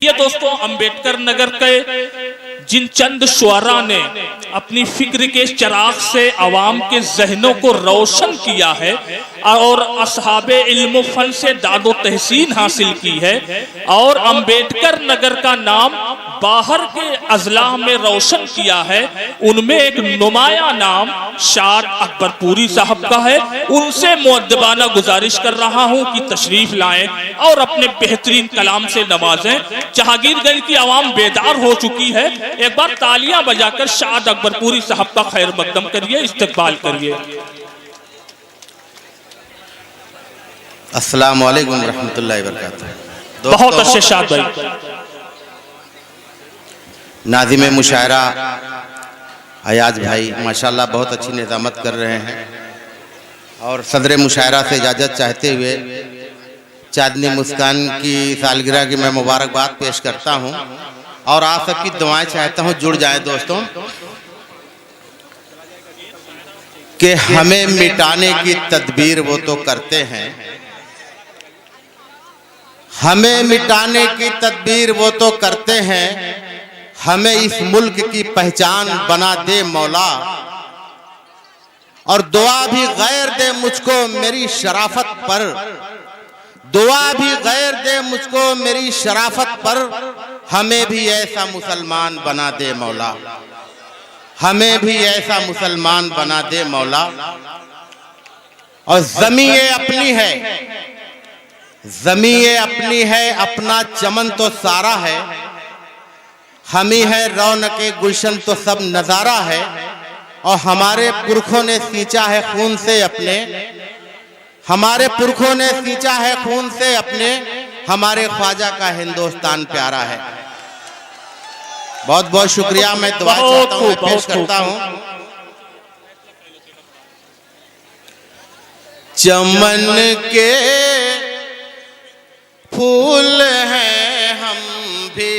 ये दोस्तों अंबेडकर नगर के जिन चंद शुअरा ने अपनी फिक्र के चिराग से अवाम के जहनों को रोशन किया है और असहाबे इल्म फन से दादो तहसीन हासिल की है और अंबेडकर नगर का नाम बाहर के अजला में रोशन किया है, उनमें एक नुमाया नाम शाद अकबरपुरी साहब का है। उनसे मुअद्दबाना गुजारिश कर रहा हूं कि तशरीफ लाएं और अपने बेहतरीन कलाम से नवाजें। जहांगीरगंज की आवाम बेदार हो चुकी है, एक बार तालियां बजाकर शाद अकबरपुरी साहब का खैर मकदम करिए, इस्तकबाल करिए। अस्सलाम वालेकुम रहमतुल्लाहि व बरकातुहू। बहुत अच्छे शाद भाई। नाज़िम मुशायरा अयाज भाई माशाल्लाह बहुत अच्छी निज़ामत कर रहे हैं और सदर मुशायरा से इजाज़त चाहते हुए चांदनी मुस्कान की सालगिरह की मैं मुबारकबाद पेश करता हूं और आप सबकी दुआएं चाहता हूं जुड़ जाए दोस्तों कि हमें मिटाने की तदबीर वो तो करते हैं, हमें मिटाने की तदबीर वो तो करते हैं, हमें इस मुल्क की पहचान बना दे मौला और दुआ भी गैर दे मुझको मेरी शराफत पर, दुआ भी गैर दे मुझको मेरी शराफत पर, हमें भी ऐसा मुसलमान बना दे मौला, हमें भी ऐसा मुसलमान बना दे मौला। और ज़मीं ये अपनी है, ज़मीं ये अपनी है, अपना चमन तो सारा है, हम ही है रौनके गुलशन तो सब नज़ारा है और हमारे पुरखों ने सींचा है खून से अपने, हमारे पुरखों ने सींचा है खून से अपने, हमारे ख्वाजा का हिंदुस्तान प्यारा है। बहुत बहुत शुक्रिया। मैं दुआ चाहता हूँ, पेश करता हूँ। चमन के फूल हैं हम भी,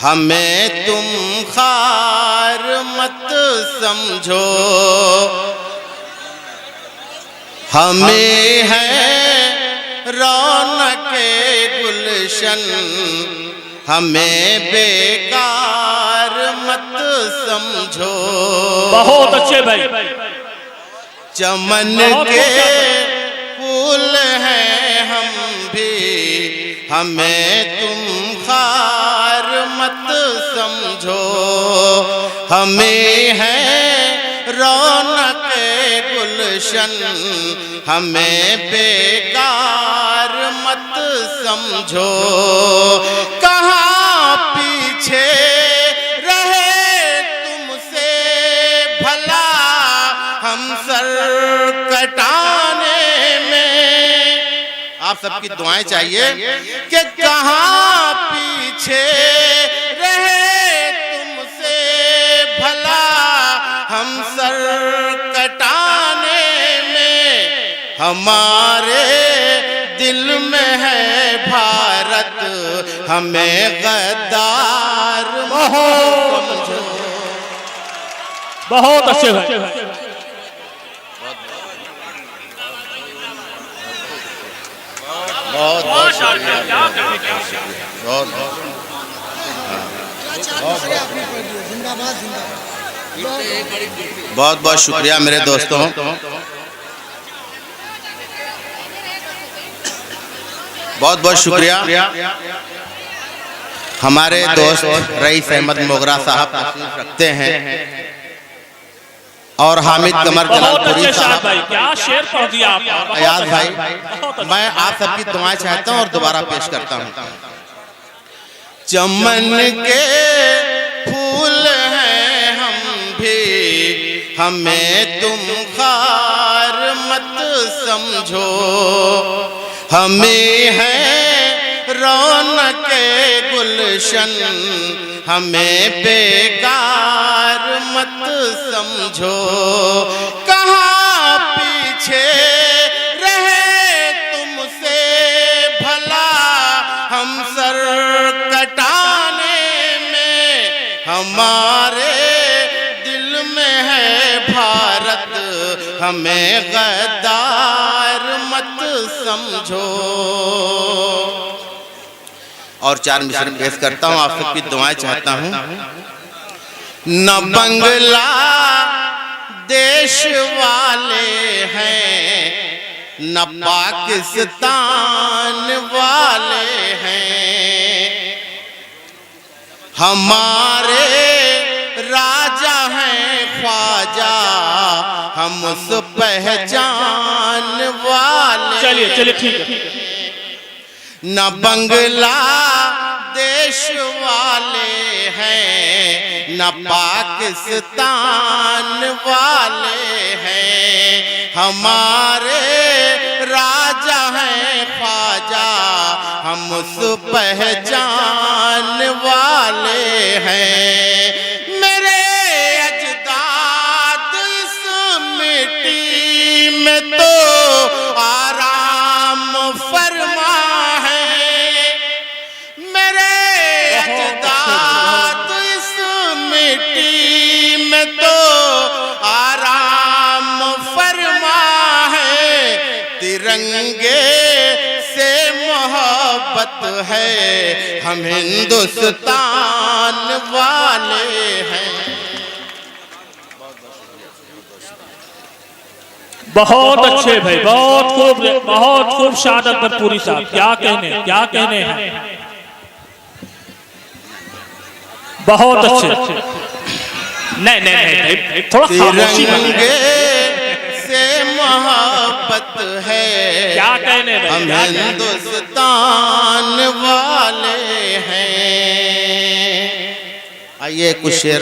हमें तुम खार मत समझो, हमें है रौनके गुलशन, हमें बेकार मत समझो। बहुत अच्छे भाई। चमन के फूल हैं हम भी, हमें तुम खार मत समझो, हमें है रौनके गुलशन, हमें बेकार मत समझो। कहाँ पीछे रहे तुमसे भला हम सर कटाने में, आप सबकी दुआएं चाहिए कि कहाँ पीछे रहे तुमसे भला हम सर कटाने में, हमारे दिल में है भारत, हमें गद्दार समझो। बहुत अच्छे भाई। बहुत बहुत शुक्रिया। बहुत बहुत शुक्रिया मेरे दोस्तों। बहुत बहुत शुक्रिया। हमारे दोस्त रईस अहमद मोगरा साहब तशरीफ रखते हैं और हामिद कमर जलालपुरी साहब। क्या शेर पढ़ दिया आपने अयाज भाई। मैं आप सबकी दुआएं चाहता हूं और दोबारा पेश करता हूं। चमन के फूल हैं हम भी, हमें तुम खार मत समझो, हमें है रौनके गुलशन, हमें बेकार मत समझो। कहाँ पीछे रहे तुमसे भला हम सर कटाने में, हमारे दिल में है भारत, हमें गद्दार मत समझो। और 4 मिसर पेश करता हूँ, आप सबकी दुआएं चाहता हूँ। न बंगला देश वाले हैं, न पाकिस्तान वाले हैं, हमारे राजा हैं ख्वाजा, हम उस पहचान वाले। चलिए चलिए ठीक है। न बंगला देश वाले हैं, न पाकिस्तान वाले हैं, हमारे राजा हैं ख्वाजा, हम उस पहचान वाले हैं। मेरे अजदाद इस मिट्टी में तो आराम फरमा है, मेरे अजदाद इस मिट्टी में तो आराम फरमा है, तिरंगे से मोहब्बत है, हम हिंदुस्तान वाले हैं। बहुत अच्छे भाई, बहुत खूब शहादत भरपूरी साहब, क्या कहने हैं, बहुत अच्छे। नहीं थोड़ा खामोशी तिरंगे से मोहब्बत है, क्या कहने भाई, हम हिंदुस्तान वाले हैं। आइए कुछ शेर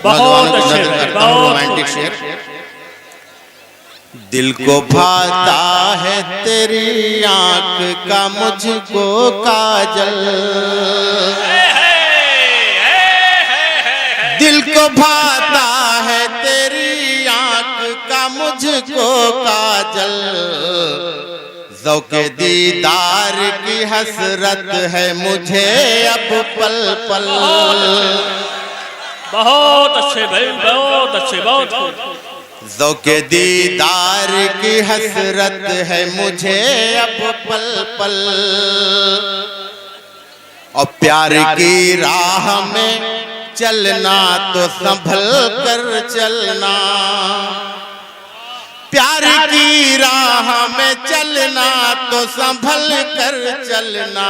बहुत अच्छे, रोमांटिक शेर। दिल को भाता है तेरी आंख का मुझको काजल, दिल को भाता है तेरी आंख का मुझको काजल, ज़ौक़े दीदार की हसरत है मुझे अब पल पल। बहुत अच्छे भाई, बहुत अच्छे, बहुत ज़ौक़े दीदार की हसरत है मुझे अब पल पल, और प्यार की राह में चलना तो संभल कर चलना, प्यार की राह में चलना तो संभल कर चलना,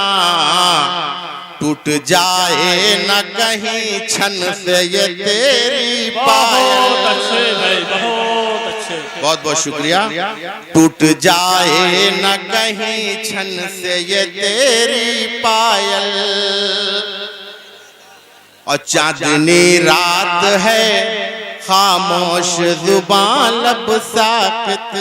टूट जाए न कहीं छन से ये तेरी पायल। बहुत बहुत शुक्रिया। टूट जाए न कहीं छन से ये तेरी पायल, और चांदनी रात है खामोश जुबान लब साकित,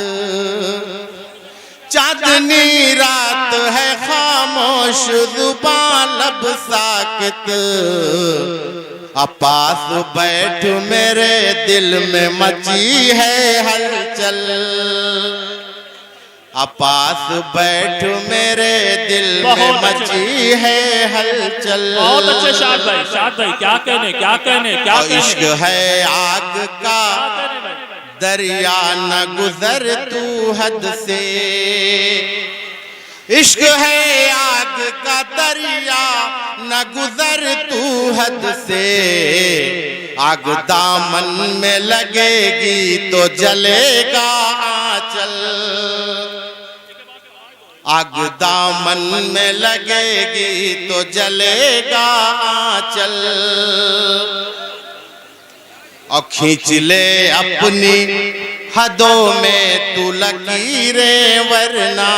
चांदनी रात है खामोश जुबान लब साकित, पास बैठ मेरे दिल में मची है हलचल, पास बैठ मेरे दिल में मची है हलचल। बहुत अच्छे शाद भाई, क्या कहने। इश्क है आग का दरिया न गुजर तू हद से, इश्क है आग का दरिया न गुजर तू हद से, आग दामन में लगेगी तो जलेगा आंचल, आग दामन में लगेगी तो जलेगा आंचल, और खींच ले अपनी हदों में तू लकीरें वरना,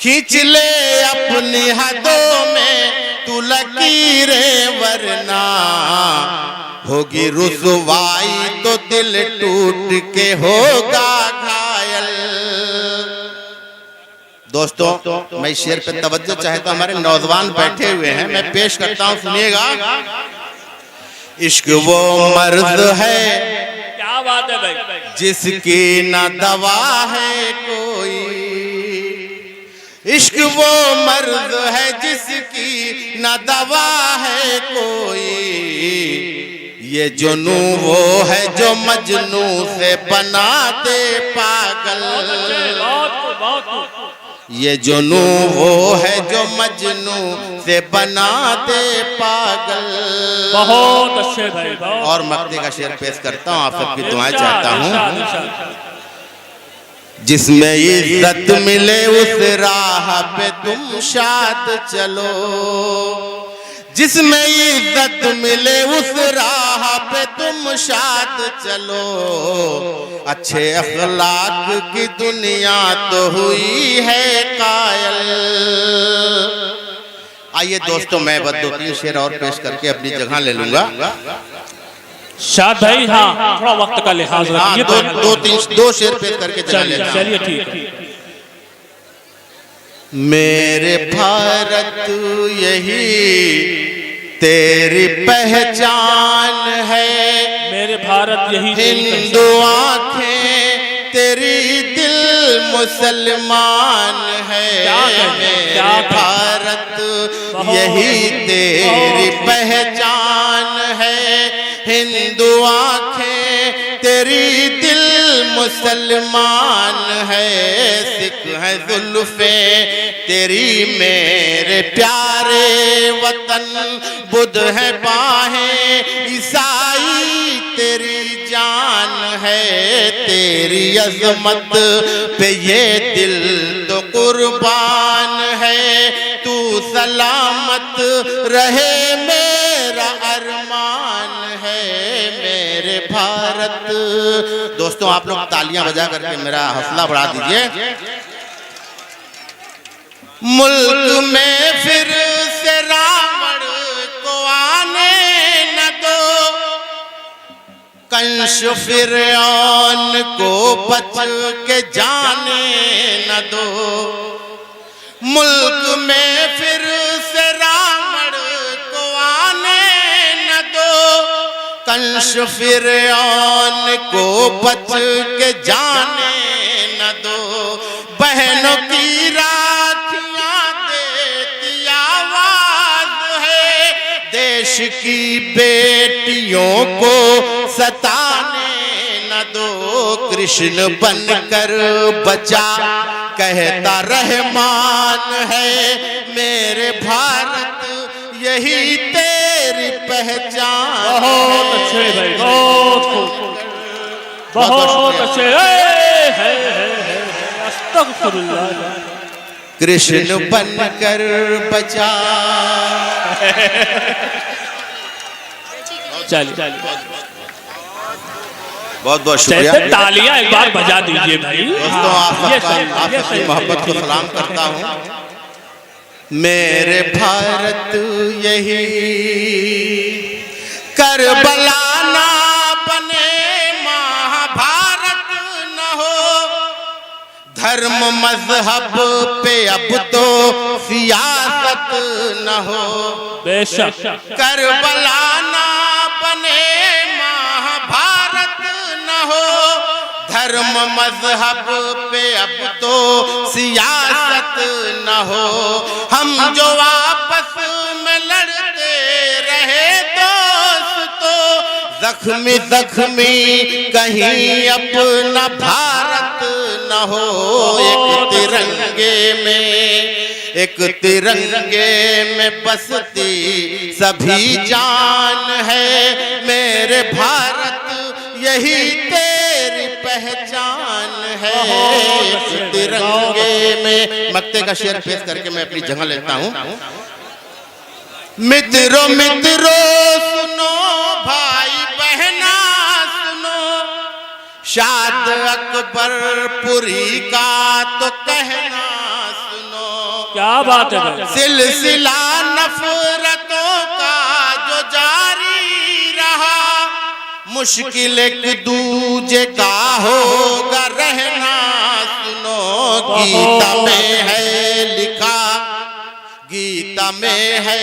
खींच ले अपनी हदों में तू लकीरें वरना, होगी रुसवाई तो दिल टूट के होगा घायल। दोस्तों मैं शेर पे तवज्जो चाहता हूं, हमारे नौजवान बैठे हुए हैं, मैं पेश करता हूं, सुनिएगा। इश्क वो मर्द है, क्या बात है भाई, जिसकी न दवा है कोई, इश्क वो मर्द है जिसकी न दवा है कोई, ये जुनू वो है जो मजनू से बना दे पागल, ये जुनू वो है जो मजनू से बना दे पागल। बहुत अच्छे भाई, बहुत। और मक्ते का शेर पेश करता हूँ, आप सबकी दुआएं चाहता हूँ। जिसमें इज्जत मिले उस राह पे तुम शाद चलो, जिसमें इज्जत मिले उस राह पे तुम शाद चलो। अच्छे अखलाक की दुनिया तो हुई है कायल। आइए दोस्तों, मैं बस 2-3 शेर और पेश करके अपनी जगह ले लूंगा। शाद भाई, हाँ थोड़ा वक्त का लिहाज रखिए। दो शेर पेश करके जगह ले लूंगा। चलिए ठीक है। मेरे भारत यही तेरी पहचान है, मेरे भारत यही हिंदू आंखें तेरी दिल मुसलमान है। मेरे भारत यही तेरी पहचान है, हिंदू आंखें तेरी दिल मुसलमान है। सिख है जुल्फे तेरी मेरे प्यारे वतन, बुद्ध है बाहें ईसाई तेरी जान है। तेरी अजमत पे ये दिल तो कुर्बान है, तू सलामत रहे मेरा अरमान है। मेरे भारत, दोस्तों आप लोग तालियां बजा करके मेरा हौसला बढ़ा दीजिए। मुल्क में फिर से रावण को आने न दो, कंस फिरौन को बच के जाने न दो। मुल्क में फिर से रावण को आने न दो, कंस फिरौन को बच के जाने न दो। बहनों की राखियां देती आवाज है, देश की बेटियों को सताने न दो। कृष्ण बनकर बचा कहता रहमान है, मेरे भारत यही तेरी पहचान। बहुत अच्छे भाई, बहुत अच्छे। अस्तगफिरुल्लाह। कृष्ण बनकर बचा। चलिए, बहुत बहुत शुक्रिया। तालियां एक बार बजा दीजिए भाई। दोस्तों आप सबकी मोहब्बत को सलाम करता हूँ। मेरे भारत यही करबला ना बने, महाभारत न हो। धर्म मजहब पे अब तो सियासत न हो। बेशक करबला ना बने, महाभारत न हो। धर्म मजहब पे अब तो सियासत न हो। हम जो आपस में लड़ते रहे दोस्तों, जख्मी जख्मी कहीं अपना भारत न हो। एक तिरंगे में बसती सभी जान है, मेरे भारत यही तेरी पहचान है। तिरंगे में मक्ते का शेर पेश करके मैं अपनी जगह लेता हूँ। मित्रों मित्रों सुनो, भाई बहना सुनो, शाद अकबरपुरी का तो कहना सुनो। क्या बात है भाई। सिलसिला नफरतों का जो जारी रहा, मुश्किल एक दूजे का होगा रहना सुनो। गीता में है लिखा, गीता में है